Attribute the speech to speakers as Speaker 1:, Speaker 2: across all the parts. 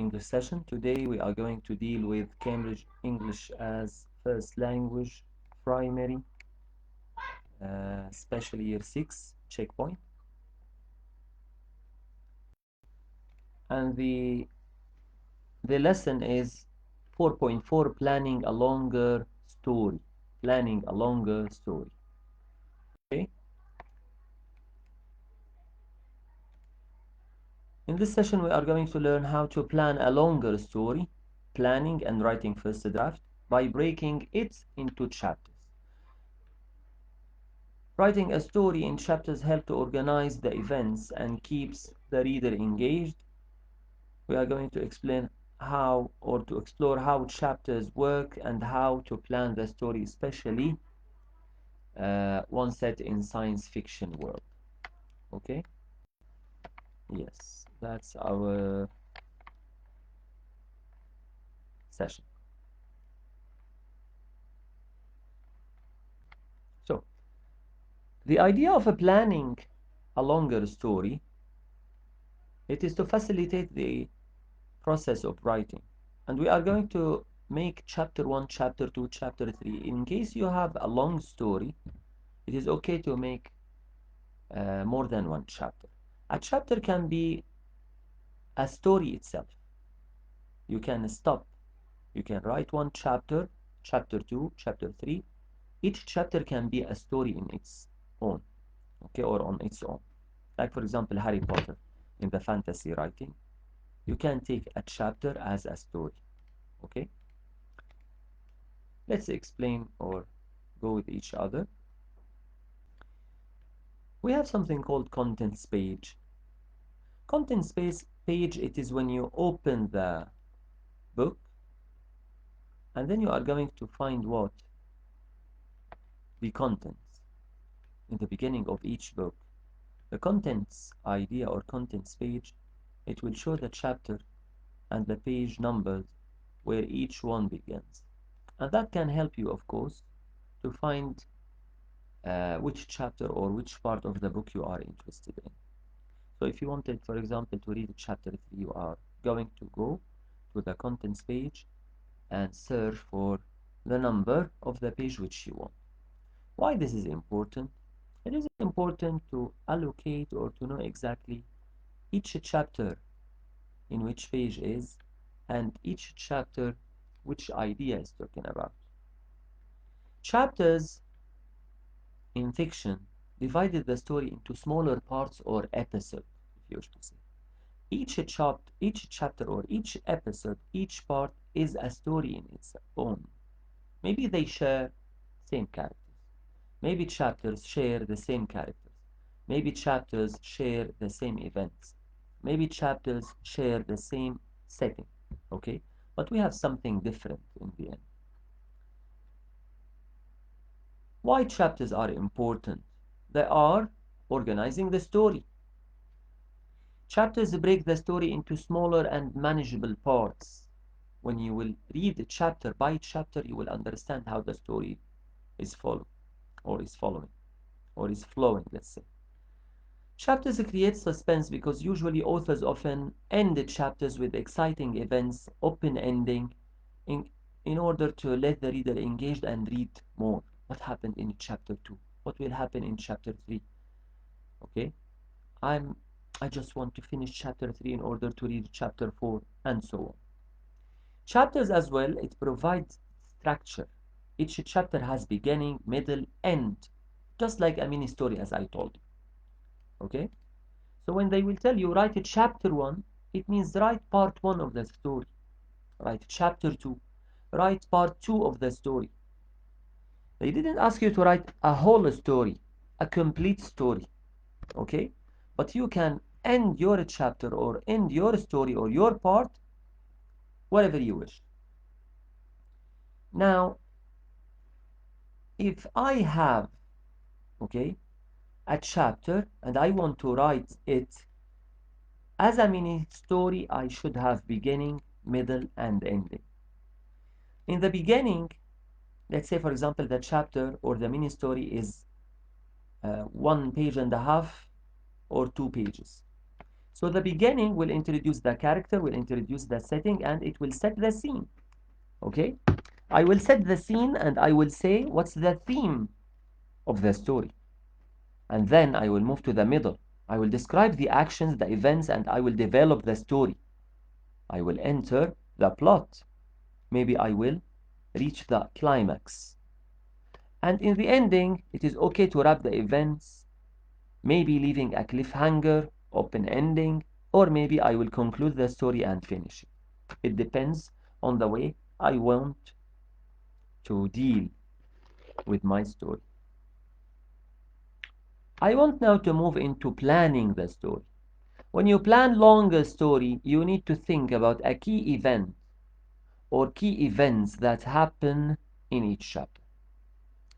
Speaker 1: English session. Today we are going to deal with Cambridge English as First Language, Primary, especially Year 6 checkpoint. And the lesson is 4.4, planning a longer story. Planning a longer story. Okay. In this session, we are going to learn how to plan a longer story, planning and writing first draft by breaking it into chapters. Writing a story in chapters helps to organize the events and keeps the reader engaged. We are going to explain how or to explore how chapters work and how to plan the story, especially one set in science fiction world. Okay? Yes, that's our session. So, the idea of planning a longer story, it is to facilitate the process of writing. And we are going to make chapter 1, chapter 2, chapter 3. In case you have a long story, it is okay to make more than one chapter. A chapter can be a story itself. You can stop. You can write one chapter, chapter 2, chapter 3. Each chapter can be a story in its own, okay, or on its own. Like, for example, Harry Potter in the fantasy writing. You can take a chapter as a story, okay? Let's explain or go with each other. We have something called contents page. Contents page, it is when you open the book and then you are going to find what? The contents in the beginning of each book. The contents idea or contents page, it will show the chapter and the page numbers where each one begins. And that can help you, of course, to find which chapter or which part of the book you are interested in. So if you wanted, for example, to read chapter 3, you are going to go to the contents page and search for the number of the page which you want. Why this is important? It is important to allocate or to know exactly each chapter in which page is and each chapter which idea is talking about. Chapters in fiction divided the story into smaller parts or episodes, if you wish to say. Each chapter or each episode, each part is a story in its own. Maybe they share same characters. Maybe chapters share the same characters. Maybe chapters share the same events. Maybe chapters share the same setting. Okay? But we have something different in the end. Why chapters are important? They are organizing the story. Chapters break the story into smaller and manageable parts. When you will read chapter by chapter, you will understand how the story is following, or is flowing, let's say. Chapters create suspense because usually authors often end the chapters with exciting events, open ending, in order to let the reader engaged and read more. What happened in chapter 2? What will happen in chapter 3? Okay? I just want to finish chapter 3 in order to read chapter 4, and so on. Chapters as well, it provides structure. Each chapter has beginning, middle, end, just like a mini story, as I told you. Okay? So when they will tell you write a chapter 1, it means write part 1 of the story. Write chapter 2, write part 2 of the story. They didn't ask you to write a whole story, a complete story. Okay? But you can end your chapter or end your story or your part whatever you wish. Now, if I have, okay, a chapter and I want to write it as a mini story, I should have beginning, middle, and ending. In the beginning, let's say, for example, the chapter or the mini story is 1.5 pages or 2 pages. So the beginning will introduce the character, will introduce the setting, and it will set the scene. Okay? I will set the scene and I will say what's the theme of the story. And then I will move to the middle. I will describe the actions, the events, and I will develop the story. I will enter the plot. Maybe I will reach the climax. And in the ending, it is okay to wrap the events, maybe leaving a cliffhanger, open ending, or maybe I will conclude the story and finish it. It depends on the way I want to deal with my story. I want now to move into planning the story. When you plan longer story, you need to think about a key event or key events that happen in each chapter.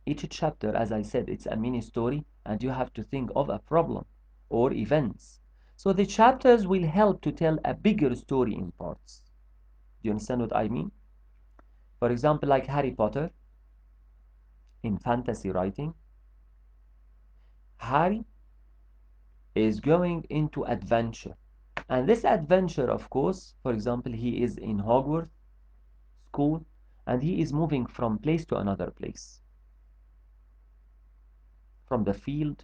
Speaker 1: Each chapter, as I said, it's a mini story and you have to think of a problem or events. So the chapters will help to tell a bigger story in parts. Do you understand what I mean? For example, like Harry Potter in fantasy writing, Harry is going into adventure. And this adventure, of course, for example, he is in Hogwarts school and he is moving from place to another place. From the field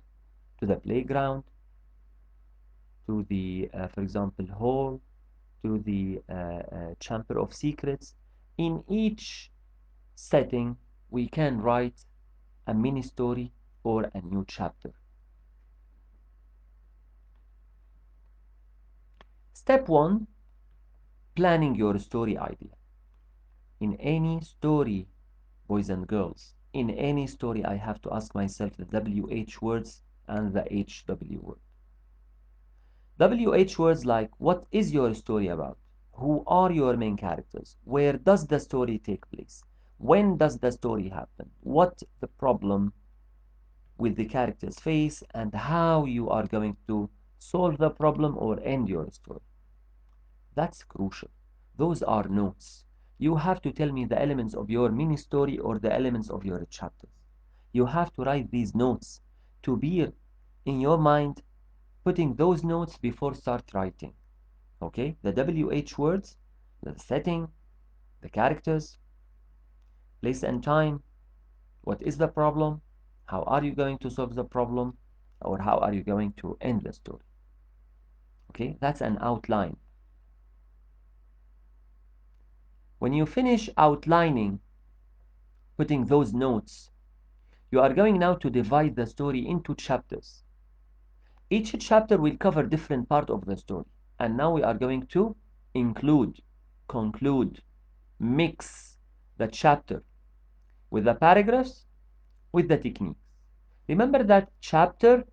Speaker 1: to the playground to the, for example, hall to the chamber of secrets. In each setting, we can write a mini story or a new chapter. Step 1, planning your story idea. In any story, boys and girls, in any story, I have to ask myself the WH words and the HW word. WH words like, what is your story about? Who are your main characters? Where does the story take place? When does the story happen? What the problem with the characters face and how you are going to solve the problem or end your story. That's crucial. Those are notes. You have to tell me the elements of your mini story or the elements of your chapters. You have to write these notes to be in your mind, putting those notes before start writing. Okay, the WH words, the setting, the characters, place and time, what is the problem, how are you going to solve the problem, or how are you going to end the story. Okay, that's an outline. When you finish outlining, putting those notes, you are going now to divide the story into chapters. Each chapter will cover different part of the story. And now we are going to include, conclude, mix the chapter with the paragraphs, with the techniques. Remember that chapter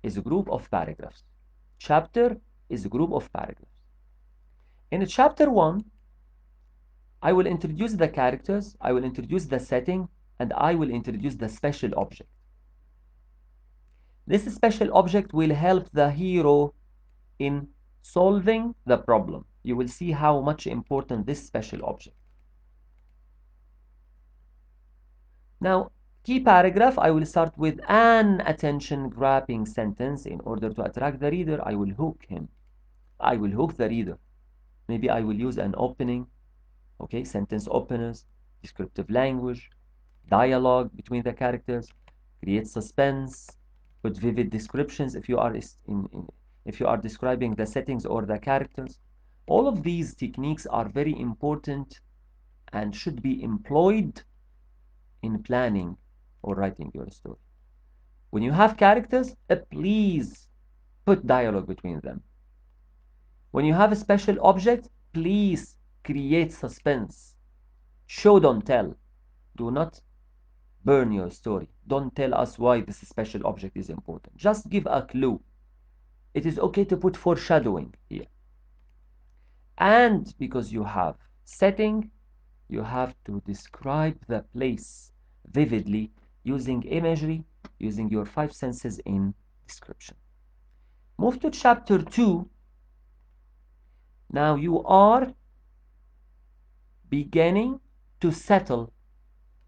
Speaker 1: is a group of paragraphs. Chapter is a group of paragraphs. In chapter 1, I will introduce the characters, I will introduce the setting, and I will introduce the special object. This special object will help the hero in solving the problem. You will see how much important this special object. Now, key paragraph, I will start with an attention-grabbing sentence. In order to attract the reader, I will hook him. I will hook the reader. Maybe I will use an opening, okay, sentence openers, descriptive language, dialogue between the characters, create suspense, put vivid descriptions if you are if you are describing the settings or the characters. All of these techniques are very important and should be employed in planning or writing your story. When you have characters, please put dialogue between them. When you have a special object, please create suspense. Show, don't tell. Do not burn your story. Don't tell us why this special object is important. Just give a clue. It is okay to put foreshadowing here. And because you have setting, you have to describe the place vividly using imagery, using your 5 senses in description. Move to chapter 2. Now you are beginning to settle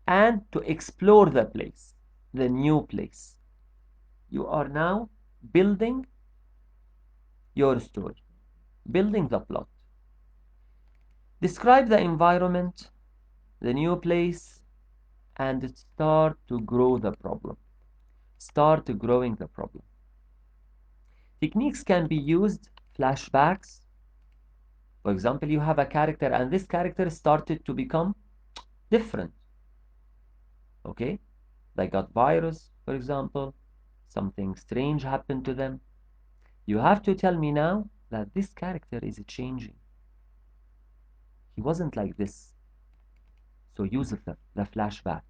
Speaker 1: and to explore the place, the new place. You are now building your story. Building the plot. Describe the environment, the new place, and start to grow the problem. Start growing the problem. Techniques can be used, flashbacks. For example, you have a character and this character started to become different. Okay? They got virus, for example. Something strange happened to them. You have to tell me now that this character is changing. He wasn't like this. So use the flashback.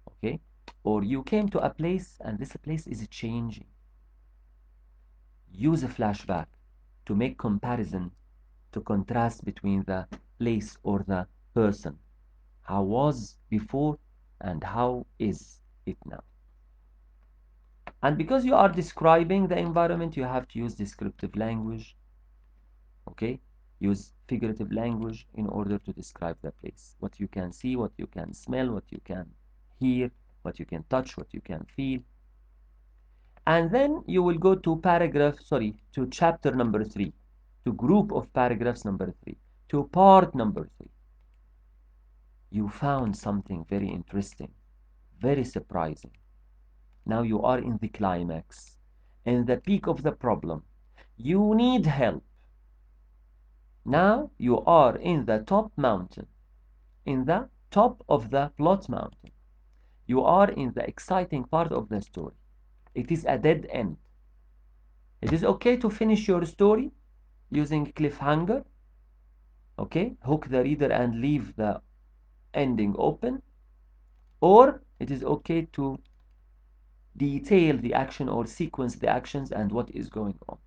Speaker 1: Okay? Or you came to a place and this place is changing. Use a flashback to make comparison, to contrast between the place or the person. How was before and how is it now? And because you are describing the environment, you have to use descriptive language. Okay? Use figurative language in order to describe the place. What you can see, what you can smell, what you can hear, what you can touch, what you can feel. And then you will go to to chapter number 3, to group of paragraphs number 3, to part number 3. You found something very interesting, very surprising. Now you are in the climax, in the peak of the problem. You need help. Now you are in the top mountain, in the top of the plot mountain. You are in the exciting part of the story. It is a dead end. It is okay to finish your story using cliffhanger. Okay, hook the reader and leave the ending open. Or it is okay to detail the action or sequence the actions and what is going on.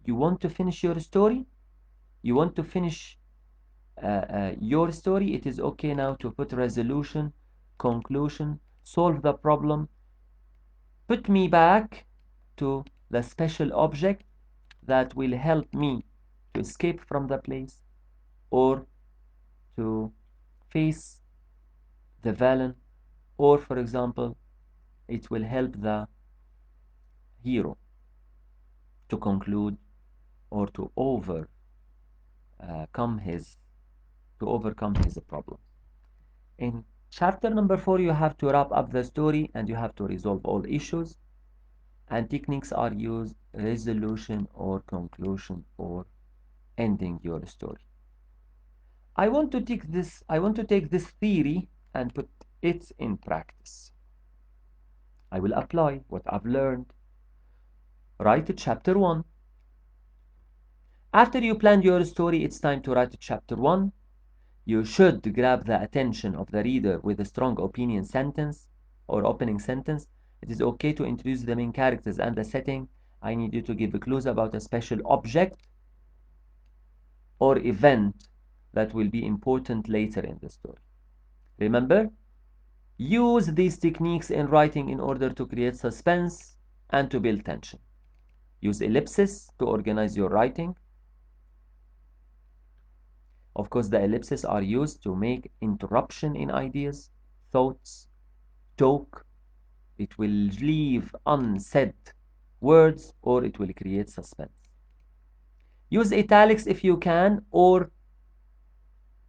Speaker 1: You want to finish your story? You want to finish your story? It is okay now to put resolution, conclusion, solve the problem, put me back to the special object that will help me to escape from the place or to face the villain, or for example, it will help the hero to conclude or to overcome his problem. In chapter number 4, you have to wrap up the story and you have to resolve all issues. And techniques are used: resolution or conclusion or ending your story. I want to take this theory and put it in practice. I will apply what I've learned. Write chapter 1. After you planned your story, it's time to write chapter 1. You should grab the attention of the reader with a strong opinion sentence or opening sentence. It is okay to introduce the main characters and the setting. I need you to give clues about a special object or event that will be important later in the story. Remember, use these techniques in writing in order to create suspense and to build tension. Use ellipses to organize your writing. Of course, the ellipses are used to make interruption in ideas, thoughts, talk. It will leave unsaid words or it will create suspense. Use italics if you can, or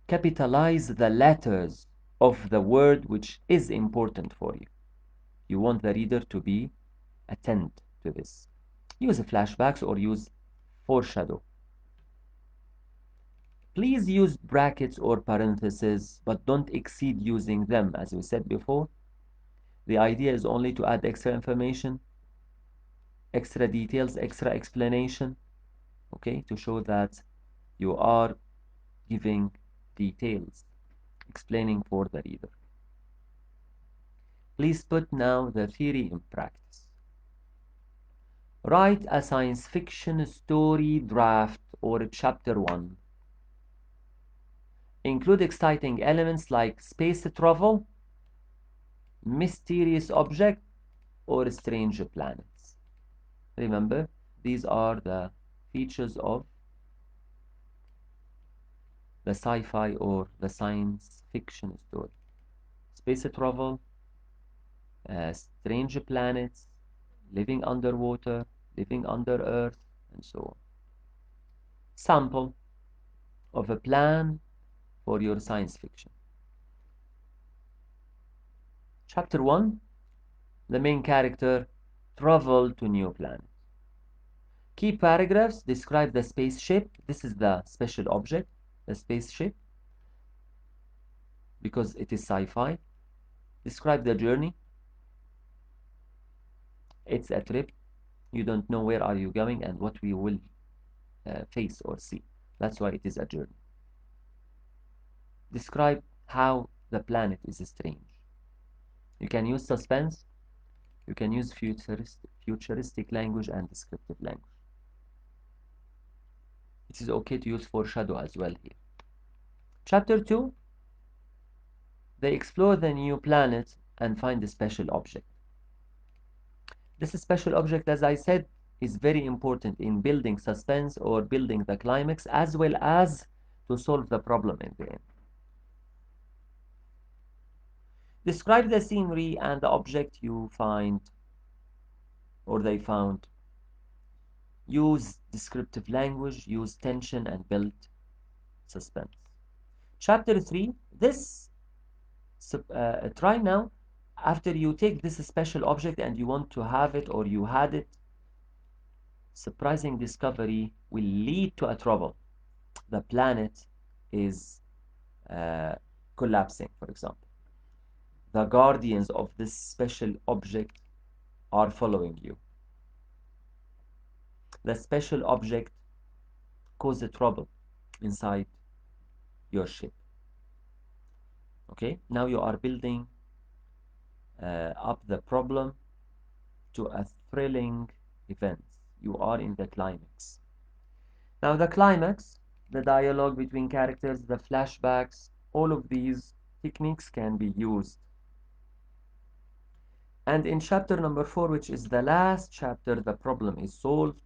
Speaker 1: capitalize the letters of the word which is important for you. You want the reader to be attentive to this. Use flashbacks or use foreshadow. Please use brackets or parentheses, but don't exceed using them. As we said before, the idea is only to add extra information, extra details, extra explanation, okay, to show that you are giving details, explaining for the reader. Please put now the theory in practice. Write a science fiction story draft or chapter 1. Include exciting elements like space travel, mysterious object, or strange planets. Remember, these are the features of the sci-fi or the science fiction story. Space travel, strange planets, living underwater, living under Earth, and so on. Sample of a plan for your science fiction. Chapter 1, the main character travel to new planet. Key paragraphs describe the spaceship. This is the special object, the spaceship, because it is sci-fi. Describe the journey. It's a trip. You don't know where are you going and what we will face or see. That's why it is a journey. Describe how the planet is strange. You can use suspense. You can use futuristic language and descriptive language. It is okay to use foreshadow as well here. Chapter 2, they explore the new planet and find a special object. This special object, as I said, is very important in building suspense or building the climax, as well as to solve the problem in the end. Describe the scenery and the object you find or they found. Use descriptive language, use tension, and build suspense. Chapter 3, try now, after you take this special object and you want to have it or you had it, surprising discovery will lead to a trouble. The planet is collapsing, for example. The guardians of this special object are following you. The special object causes trouble inside your ship. Okay, now you are building up the problem to a thrilling event. You are in the climax. Now the climax, the dialogue between characters, the flashbacks, all of these techniques can be used. And in chapter number 4, which is the last chapter, the problem is solved.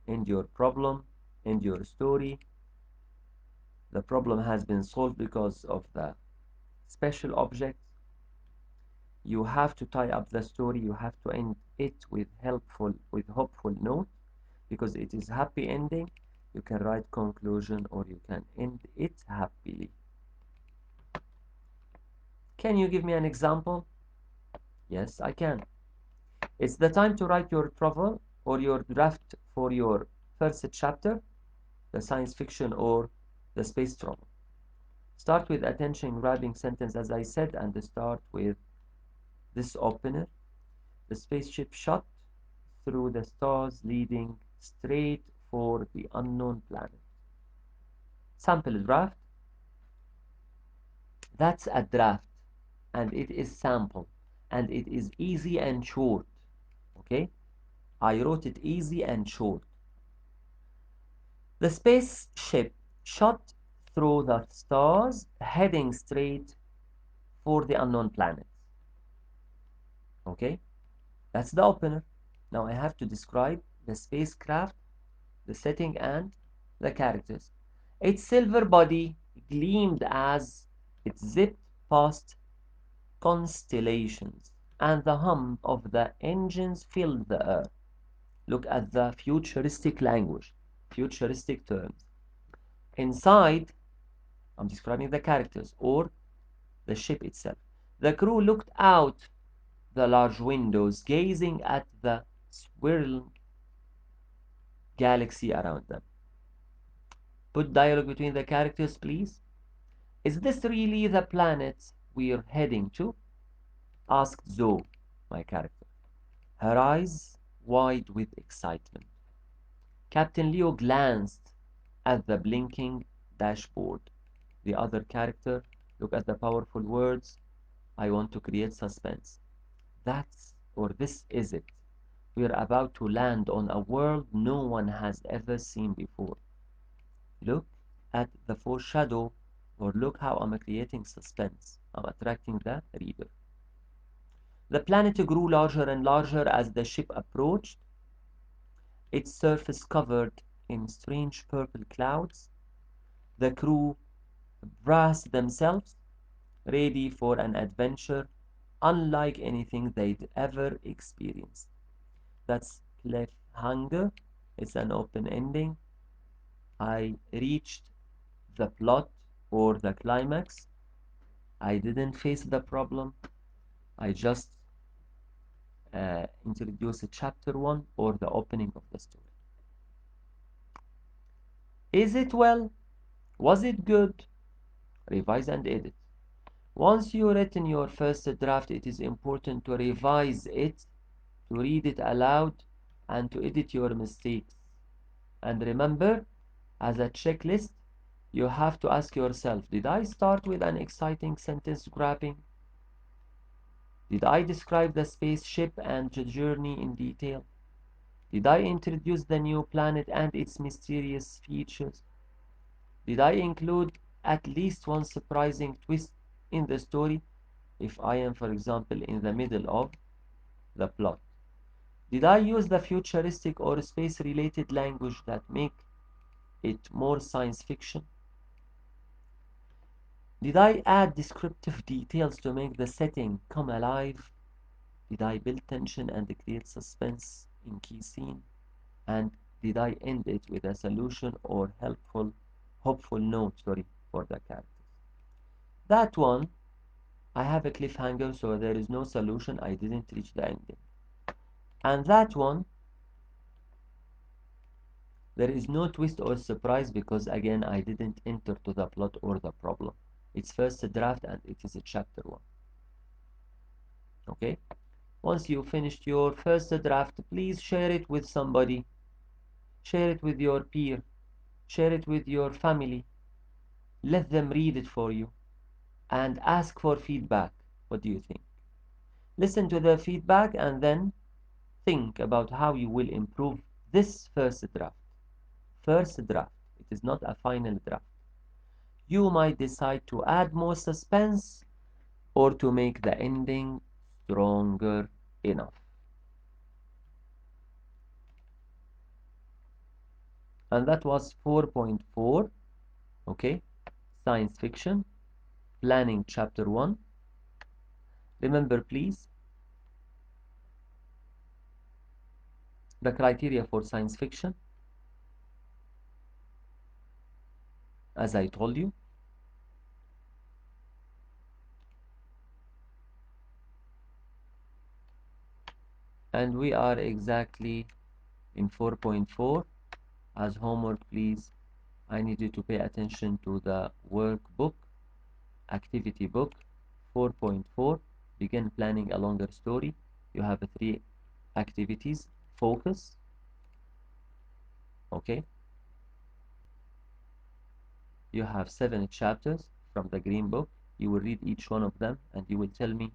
Speaker 1: End your problem, end your story. The problem has been solved because of the special object. You have to tie up the story. You have to end it with hopeful note, because it is happy ending. You can write conclusion or you can end it happily. Can you give me an example? Yes, I can. It's the time to write your travel or your draft for your first chapter, the science fiction or the space travel. Start with attention-grabbing sentence, as I said, and start with this opener. The spaceship shot through the stars, leading straight for the unknown planet. Sample draft. That's a draft, and it is sample, and it is easy and short. Okay, I wrote it easy and short. The spaceship shot through the stars, heading straight for the unknown planet. Okay, that's the opener. Now I have to describe the spacecraft, the setting, and the characters. Its silver body gleamed as it zipped past constellations, and the hum of the engines filled the air. Look at the futuristic language, futuristic terms. Inside, I'm describing the characters or the ship itself. The crew looked out the large windows, gazing at the swirling galaxy around them. Put dialogue between the characters, please. Is this really the planet we're heading to? Asked Zoe, my character, her eyes wide with excitement. Captain Leo glanced at the blinking dashboard. The other character looked at the powerful words. I want to create suspense. This is it. We're about to land on a world no one has ever seen before. Look at the foreshadow, or look how I'm creating suspense. I'm attracting the reader. The planet grew larger and larger as the ship approached, its surface covered in strange purple clouds. The crew braced themselves, ready for an adventure unlike anything they'd ever experienced. That's cliffhanger. It's an open ending. I reached the plot or the climax. I didn't face the problem. I just introduced chapter 1 or the opening of the story. Is it well? Was it good? Revise and edit. Once you've written your first draft, it is important to revise it, to read it aloud, and to edit your mistakes. And remember, as a checklist, you have to ask yourself, did I start with an exciting sentence grabbing? Did I describe the spaceship and the journey in detail? Did I introduce the new planet and its mysterious features? Did I include at least one surprising twist in the story if I am, for example, in the middle of the plot? Did I use the futuristic or space-related language that make it more science fiction? Did I add descriptive details to make the setting come alive? Did I build tension and create suspense in key scene? And did I end it with a solution or hopeful note, for the characters? That one, I have a cliffhanger, so there is no solution. I didn't reach the ending. And that one, there is no twist or surprise because again, I didn't enter to the plot or the problem. It's first a draft and it is a chapter 1. Okay? Once you finished your first draft, please share it with somebody. Share it with your peer. Share it with your family. Let them read it for you and ask for feedback. What do you think? Listen to the feedback and then think about how you will improve this first draft. First draft. It is not a final draft. You might decide to add more suspense or to make the ending stronger enough. And that was 4.4, okay? Science fiction, planning chapter 1. Remember, please, the criteria for science fiction, as I told you. And we are exactly in 4.4. As homework, please, I need you to pay attention to the workbook, activity book 4.4, begin planning a longer story. You have 3 activities. Focus, okay? You have 7 chapters from the green book. You will read each one of them and you will tell me,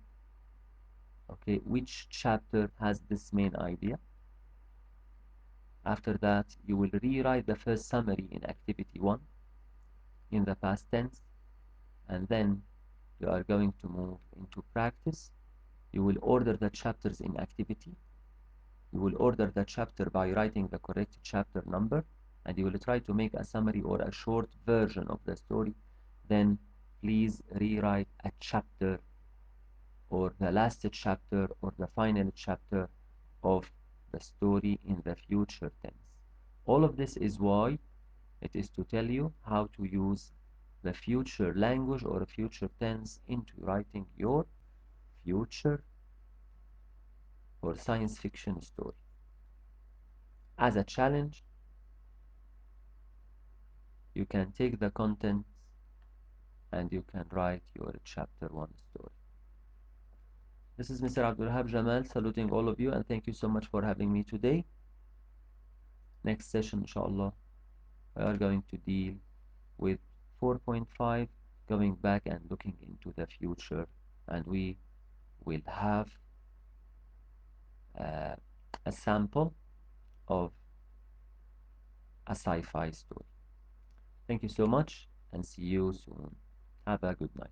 Speaker 1: okay, which chapter has this main idea. After that, you will rewrite the first summary in activity 1 in the past tense, and then you are going to move into practice. You will order the chapters in activity. You will order the chapter by writing the correct chapter number, and you will try to make a summary or a short version of the story. Then please rewrite a chapter or the last chapter or the final chapter of the story in the future tense. All of this is why it is to tell you how to use the future language or future tense into writing your future or science fiction story. As a challenge, you can take the content and you can write your chapter 1 story. This is Mr. Abdulhab Jamal saluting all of you and thank you so much for having me today. Next session, inshallah, we are going to deal with 4.5, going back and looking into the future, and we will have uh, a sample of a sci-fi story. Thank you so much and see you soon. Have a good night.